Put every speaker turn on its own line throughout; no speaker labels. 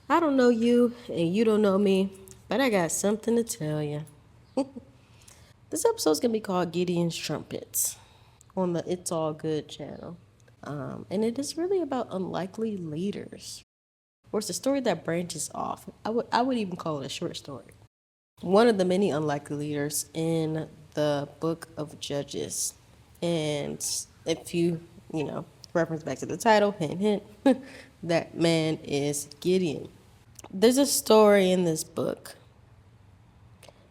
I don't know you, and you don't know me, but I got something to tell you. This episode's gonna be called Gideon's Trumpets on the It's All Good channel. And it is really about unlikely leaders. Or it's a story that branches off. I would even call it a short story. One of the many unlikely leaders in the book of Judges. And if you reference back to the title, hint, hint, that man is Gideon. There's a story in this book,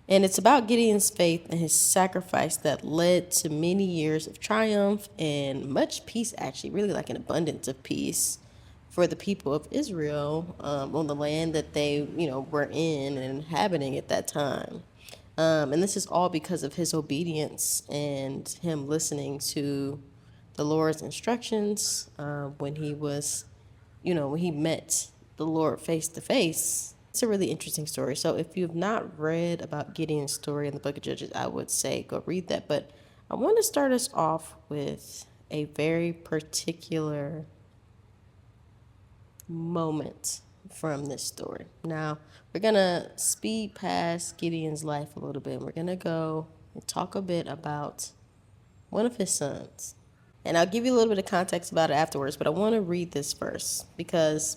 and it's about Gideon's faith and his sacrifice that led to many years of triumph and much peace, actually, really like an abundance of peace for the people of Israel on the land that they were in and inhabiting at that time. And this is all because of his obedience and him listening to the Lord's instructions when he was, when he met the Lord face to face. It's a really interesting story. So if you've not read about Gideon's story in the book of Judges, I would say go read that. But I want to start us off with a very particular moment from this story. Now, we're going to speed past Gideon's life a little bit. We're going to go and talk a bit about one of his sons. And I'll give you a little bit of context about it afterwards, but I want to read this first because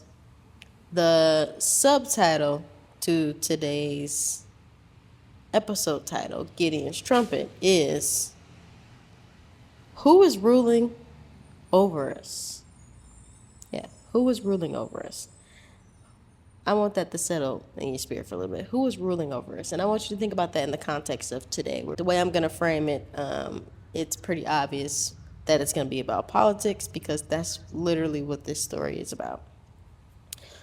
the subtitle to today's episode title, Gideon's Trumpet, is Who is Ruling Over Us? Yeah, who is ruling over us? I want that to settle in your spirit for a little bit. Who is ruling over us? And I want you to think about that in the context of today. The way I'm going to frame it, it's pretty obvious that it's going to be about politics because that's literally what this story is about.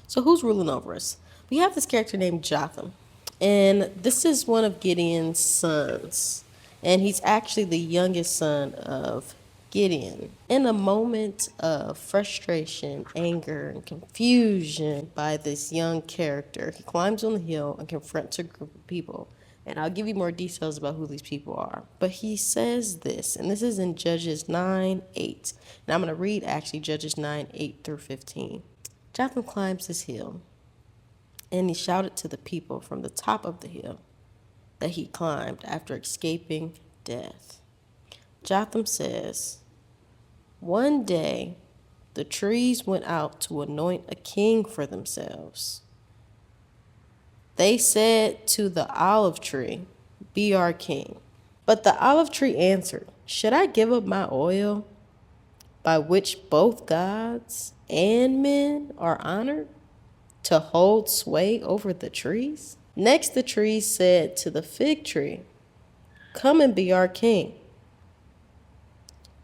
So who's ruling over us? We have this character named Jotham, and this is one of Gideon's sons, and he's actually the youngest son of Gideon. In a moment of frustration, anger, and confusion by this young character, he climbs on the hill and confronts a group of people. And I'll give you more details about who these people are. But he says this, and this is in Judges 9:8. And I'm going to read actually Judges 9:8 through 15. Jotham climbs this hill, and he shouted to the people from the top of the hill that he climbed after escaping death. Jotham says, "One day the trees went out to anoint a king for themselves. They said to the olive tree, 'Be our king.' But the olive tree answered, 'Should I give up my oil, by which both gods and men are honored, to hold sway over the trees?' Next the trees said to the fig tree, 'Come and be our king.'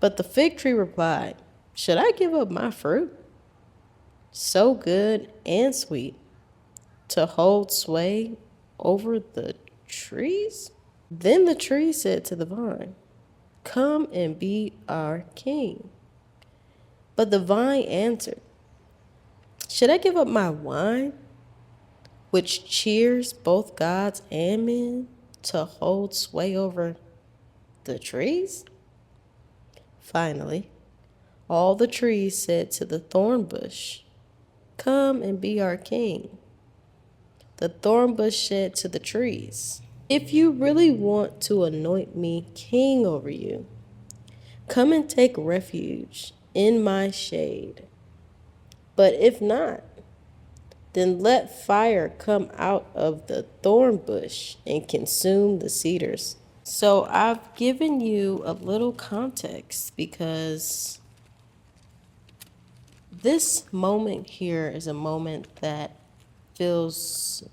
But the fig tree replied, 'Should I give up my fruit, so good and sweet, to hold sway over the trees?' Then the tree said to the vine, 'Come and be our king.' But the vine answered, 'Should I give up my wine, which cheers both gods and men, to hold sway over the trees?' Finally, all the trees said to the thorn bush, 'Come and be our king.' The thorn bush said to the trees, 'If you really want to anoint me king over you, come and take refuge in my shade. But if not, then let fire come out of the thorn bush and consume the cedars.'" So I've given you a little context because this moment here is a moment that feels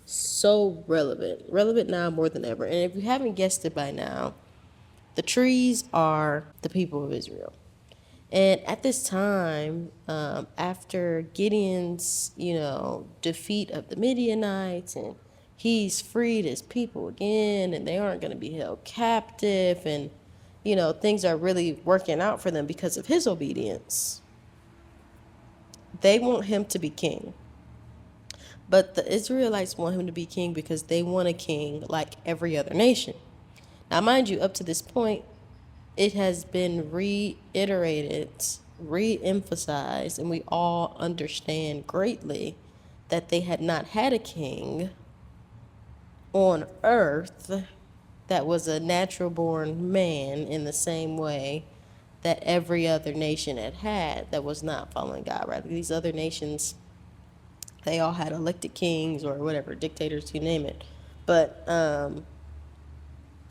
so relevant now more than ever. And if you haven't guessed it by now, the trees are the people of Israel. And at this time, after Gideon's, defeat of the Midianites, and he's freed his people again, and they aren't going to be held captive, and, things are really working out for them because of his obedience. They want him to be king. But the Israelites want him to be king because they want a king like every other nation. Now, mind you, up to this point, it has been reiterated re-emphasized, and we all understand greatly that they had not had a king on earth that was a natural born man in the same way that every other nation had that was not following God, right? These other nations, they all had elected kings or whatever, dictators, you name it. But the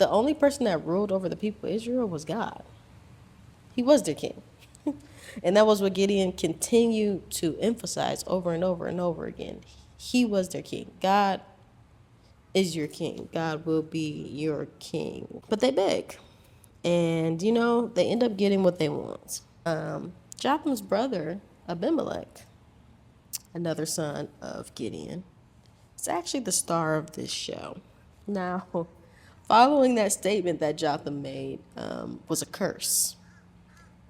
only person that ruled over the people of Israel was God. He was their king. And that was what Gideon continued to emphasize over and over and over again. He was their king. God is your king. God will be your king. But they beg. And, they end up getting what they want. Jotham's brother, Abimelech, another son of Gideon, is actually the star of this show. Now, following that statement that Jotham made was a curse.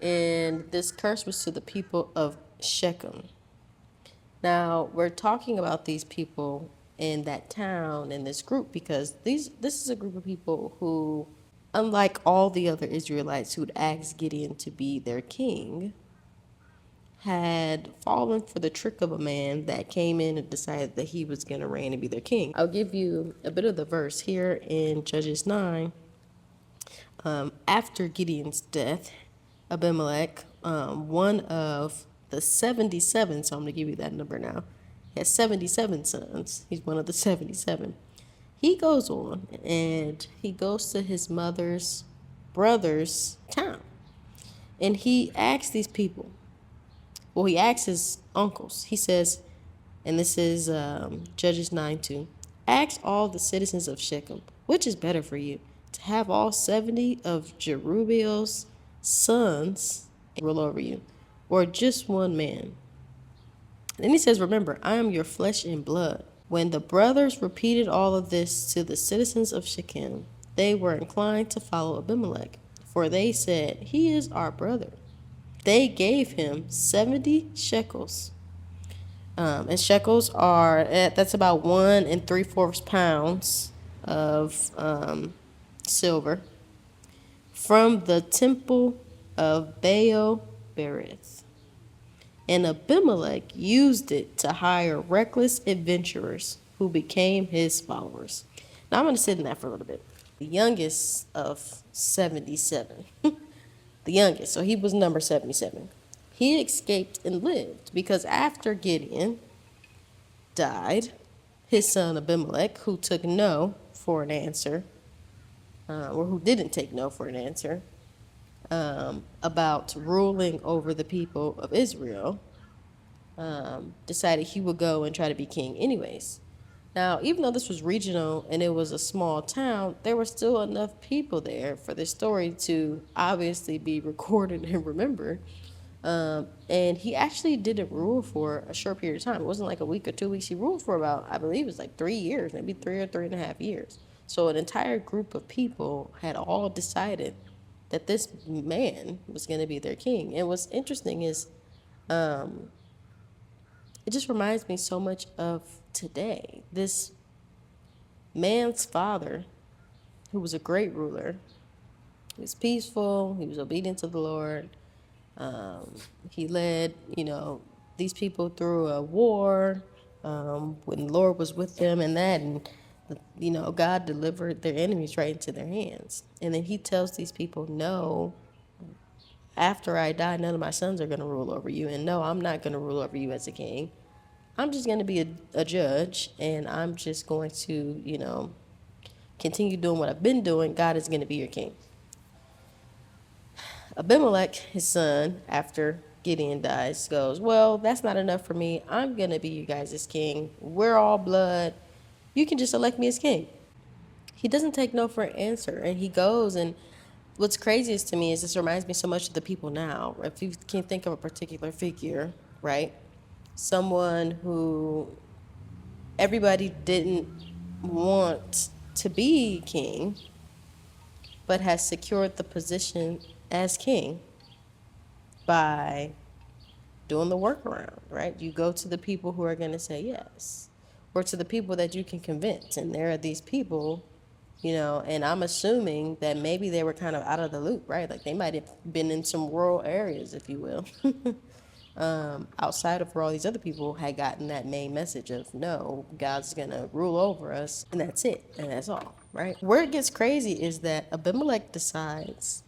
And this curse was to the people of Shechem. Now, we're talking about these people in that town, in this group, because this is a group of people who, unlike all the other Israelites who'd asked Gideon to be their king, had fallen for the trick of a man that came in and decided that he was going to reign and be their king. I'll give you a bit of the verse here in Judges 9. After Gideon's death, Abimelech, one of the 77, so I'm going to give you that number now, he has 77 sons. He's one of the 77. He goes on and he goes to his mother's brother's town. And he asks these people, well, he asks his uncles. He says, and this is Judges 9:2, ask all the citizens of Shechem, which is better for you, to have all 70 of Jerubbaal's sons rule over you, or just one man. Then he says, remember, I am your flesh and blood. When the brothers repeated all of this to the citizens of Shechem, they were inclined to follow Abimelech, for they said, he is our brother. They gave him 70 shekels. And shekels are, that's about 1 3/4 pounds of silver from the temple of Baal Berith. And Abimelech used it to hire reckless adventurers who became his followers. Now I'm going to sit in that for a little bit. The youngest of 77. The youngest, so he was number 77. He escaped and lived because after Gideon died, his son Abimelech, who took no for an answer, or who didn't take no for an answer, about ruling over the people of Israel, decided he would go and try to be king anyways. Now, even though this was regional and it was a small town, there were still enough people there for this story to obviously be recorded and remembered. And he actually didn't rule for a short period of time. It wasn't like a week or 2 weeks. He ruled for about, I believe it was like 3 years, maybe 3 or 3.5 years. So an entire group of people had all decided that this man was going to be their king. And what's interesting is it just reminds me so much of today. This man's father, who was a great ruler, he was peaceful, he was obedient to the Lord. He led, these people through a war when the Lord was with them and that, and God delivered their enemies right into their hands. And then he tells these people, no, after I die, none of my sons are going to rule over you. And no, I'm not going to rule over you as a king. I'm just going to be a judge, and I'm just going to, continue doing what I've been doing. God is going to be your king. Abimelech, his son, after Gideon dies, goes, well, that's not enough for me. I'm going to be you guys' king. We're all blood. You can just elect me as king. He doesn't take no for an answer, and he goes, and what's craziest to me is this reminds me so much of the people now. If you can think of a particular figure, right? Someone who everybody didn't want to be king, but has secured the position as king by doing the workaround, right? You go to the people who are going to say yes, or to the people that you can convince. And there are these people And I'm assuming that maybe they were kind of out of the loop, right? Like they might have been in some rural areas, if you will, outside of where all these other people had gotten that main message of no, God's gonna rule over us, and that's it, and that's all, right? Where it gets crazy is that Abimelech decides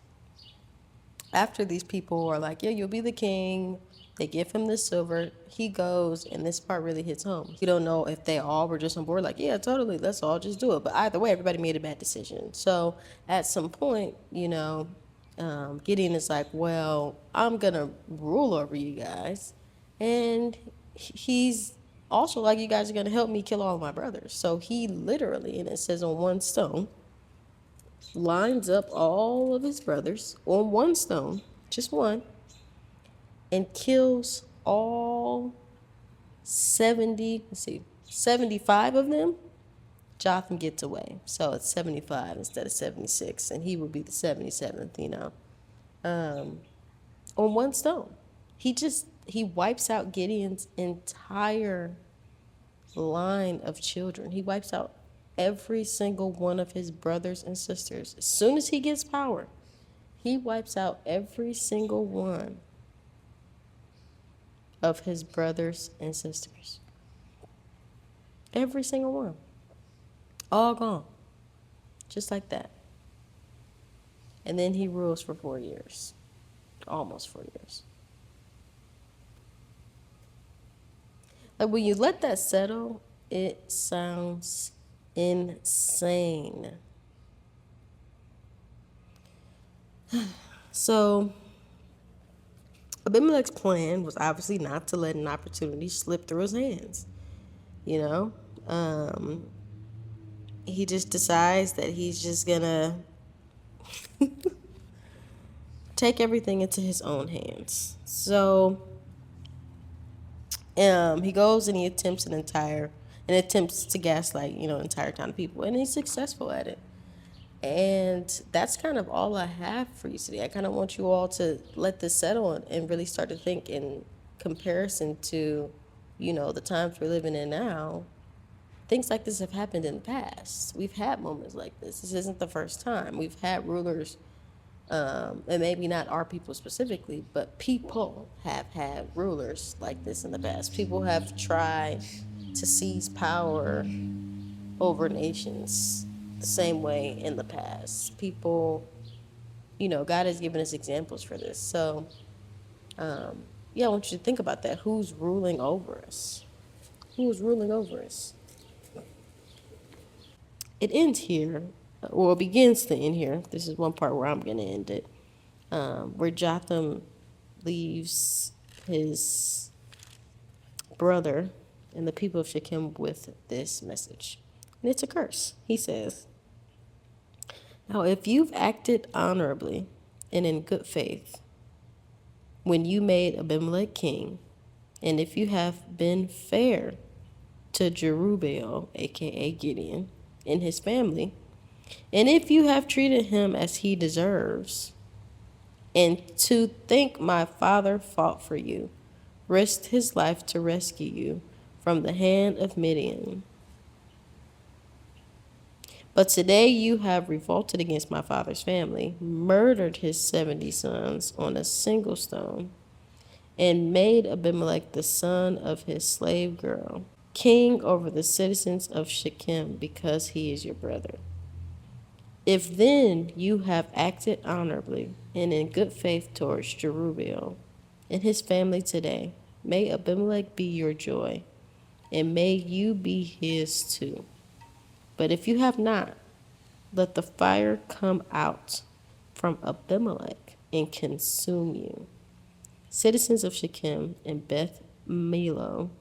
after these people are like, yeah, you'll be the king. They give him the silver. He goes, and this part really hits home. We don't know if they all were just on board, like, yeah, totally, let's all just do it. But either way, everybody made a bad decision. So at some point, Gideon is like, well, I'm going to rule over you guys. And he's also like, you guys are going to help me kill all my brothers. So he literally, and it says on one stone, lines up all of his brothers on one stone, just one, and kills all 75 of them. Jotham gets away. So it's 75 instead of 76, and he would be the 77th, on one stone. He wipes out Gideon's entire line of children. He wipes out every single one of his brothers and sisters. As soon as he gets power, he wipes out every single one of his brothers and sisters. Every single one. All gone. Just like that. And then he rules for 4 years. Almost 4 years. Like when you let that settle, it sounds insane. So Abimelech's plan was obviously not to let an opportunity slip through his hands. He just decides that he's just gonna take everything into his own hands. So he goes and he attempts to gaslight, an entire town of people, and he's successful at it. And that's kind of all I have for you today. I kind of want you all to let this settle and really start to think in comparison to, the times we're living in now. Things like this have happened in the past. We've had moments like this. This isn't the first time. We've had rulers, and maybe not our people specifically, but people have had rulers like this in the past. People have tried to seize power over nations the same way in the past. People, God has given us examples for this. So, I want you to think about that. Who's ruling over us? Who's ruling over us? It ends here, or it begins to end here. This is one part where I'm going to end it, where Jotham leaves his brother and the people of Shechem with this message. And it's a curse. He says, now, if you've acted honorably and in good faith when you made Abimelech king, and if you have been fair to Jerubbaal, a.k.a. Gideon, and his family, and if you have treated him as he deserves, and to think my father fought for you, risked his life to rescue you from the hand of Midian, but today you have revolted against my father's family, murdered his 70 sons on a single stone, and made Abimelech the son of his slave girl king over the citizens of Shechem because he is your brother. If then you have acted honorably and in good faith towards Jerubbaal and his family today, may Abimelech be your joy, and may you be his too. But if you have not, let the fire come out from Abimelech and consume you, citizens of Shechem and Beth Millo,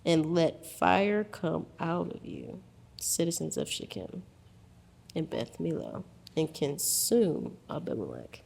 and let fire come out of you, citizens of Shechem and Beth Millo, and consume Abimelech.